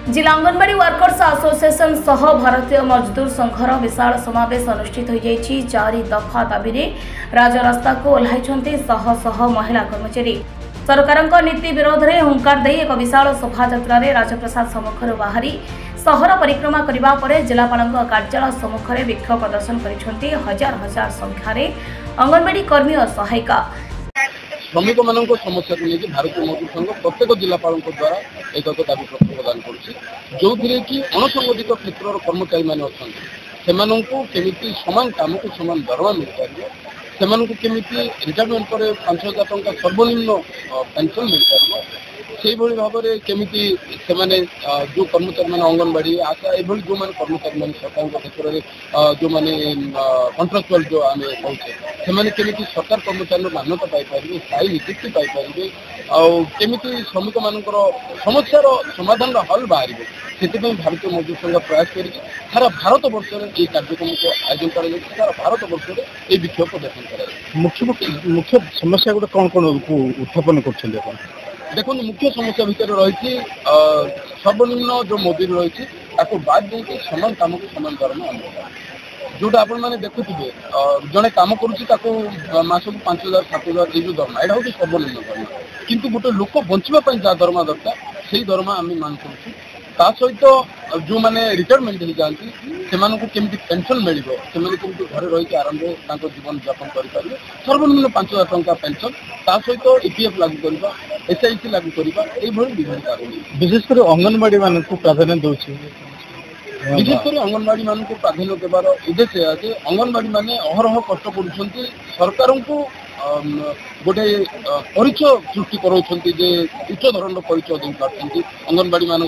जिला anganwadi workers association सह भारतीय मजदूर संघर विशाल समावेश अनुष्ठित हो जाइछि। 4 दफा दाबी रे राजरास्ता को ओह्लाइछन्ति शह शह महिला कर्मचारी। सरकारक नीति विरोध में हुंकार दे एक विशाल शोभायात्रा राजप्रसाद सम्मुखर बाहरी सहर परिक्रमा करने पर जिलापाल कार्यालय सम्मुख में विक्षोभ प्रदर्शन करिसेंति हजार हजार संख्यार अंगनवाड़ी कर्मी और सहायिका। श्रमिक मान समस्या को लेकिन भारतीय मजदूर संघ प्रत्येक जिलापाल द्वारा एक दाबी पत्र प्रदान करो कि अणसंगठित क्षेत्र कर्मचारी मैंने अच्छा केमी सामान कम को सामान दरमा मिल पार से रिटायरमेंट पर 5,000 टंका सर्वनिम्न पेंशन मिल पार से भाव में केमी जो कर्मचारी मैंने अंगनवाड़ी आशा ये जो मैंने कर्मचारी मैंने सरकार क्षेत्र में जो मैंने कंट्राक्चुअल जो आम कहते केमी सरकार कर्मचारी मान्यता पाइपर स्थायी नियुक्ति पाइपर आमि श्रमिक मान समस्यार समाधान हल बाहर से भारतीय मजदूर संघ प्रयास कर सारा भारत वर्ष में ये कार्यक्रम को आयोजन कर सारा भारत वर्ष में ये विक्षोभ प्रदर्शन कर मुख्य समस्या गुट कौन कौन उत्थापन कर देखो मुख्य समस्या भितर रही सर्वनिम्न जो मजूरी रही बाद देकर समान कम को समान दरमा जोटा आपण मैंने देखुए जड़े कम करुँच मास को 5,000 7,000 ये जो दरमा यहाँ हूँ सर्वनिम्न दरमा किंतु गोटे लोक बंचापी जहाँ दरमा दरकार से दरमा आम मांग कर सहित जो मैंने रिटायरमेंट हो जाती से केमी पेंशन मिल से घर रही आराम से जीवन यापन करेंगे सर्वनिम्न 5,000 टंका पेंशन सहित EPF लागू करवा SIC लागू करवा ये विभिन्न कारण विशेषकर अंगनवाड़ी मान प्राधान्य दूसरी विशेषकर अंगनवाड़ी मान प्राधान्य देवार उद्देश्य है कि अंगनवाड़ी माने अहरह कष्ट कर सरकार को गोटे परिचय सृष्टि कराउछन्ति जे उच्च धरण परिचय दे पारछन्ति अंगनवाड़ी मान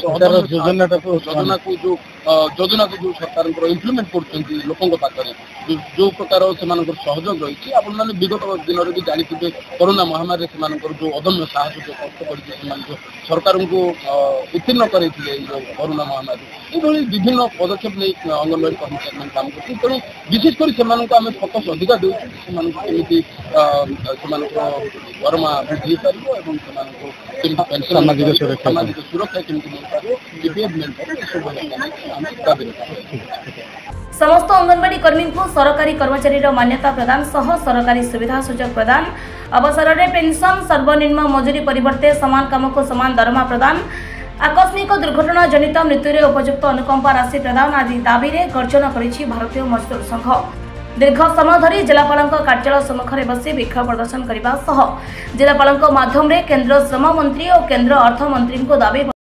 योजना को जो सरकार इम्प्लीमेंट करछन्ति लोकंक पाखरे जो प्रकार से सहयोग रही आप विगत दिन में भी जानी कोरोना महामारी से जो अदम्य साहस जो कष्ट कर सरकार को उत्तीर्ण करे कोरोना महामारी ये विभिन्न पदक्षेप नहीं अंगनवाड़ी कर्मचारी काम करते तेणु विशेषकर से फोकस अधिका देती दरमा वृद्धि पार सामाजिक सुरक्षा केमी मिल पार समस्त अंगनवाड़ी कर्मी को सरकारी कर्मचारी मान्यता प्रदान सह सरकारी सुविधा सुजोग प्रदान अवसर में पेंशन सर्वनिम्न मजूरी परिवर्ते समान काम को समान दरमा प्रदान आकस्मिक दुर्घटना जनित मृत्यु उपयुक्त अनुकंपा राशि प्रदान आदि दाबी गर्जन करिछि भारतीय मजदूर संघ। दीर्घ समय धरी जिलापाल कार्यालय सम्मुख में बसी विक्षोभ प्रदर्शन करने जिलापाल माध्यम केंद्र श्रम मंत्री और केंद्र अर्थ मंत्री को दाबी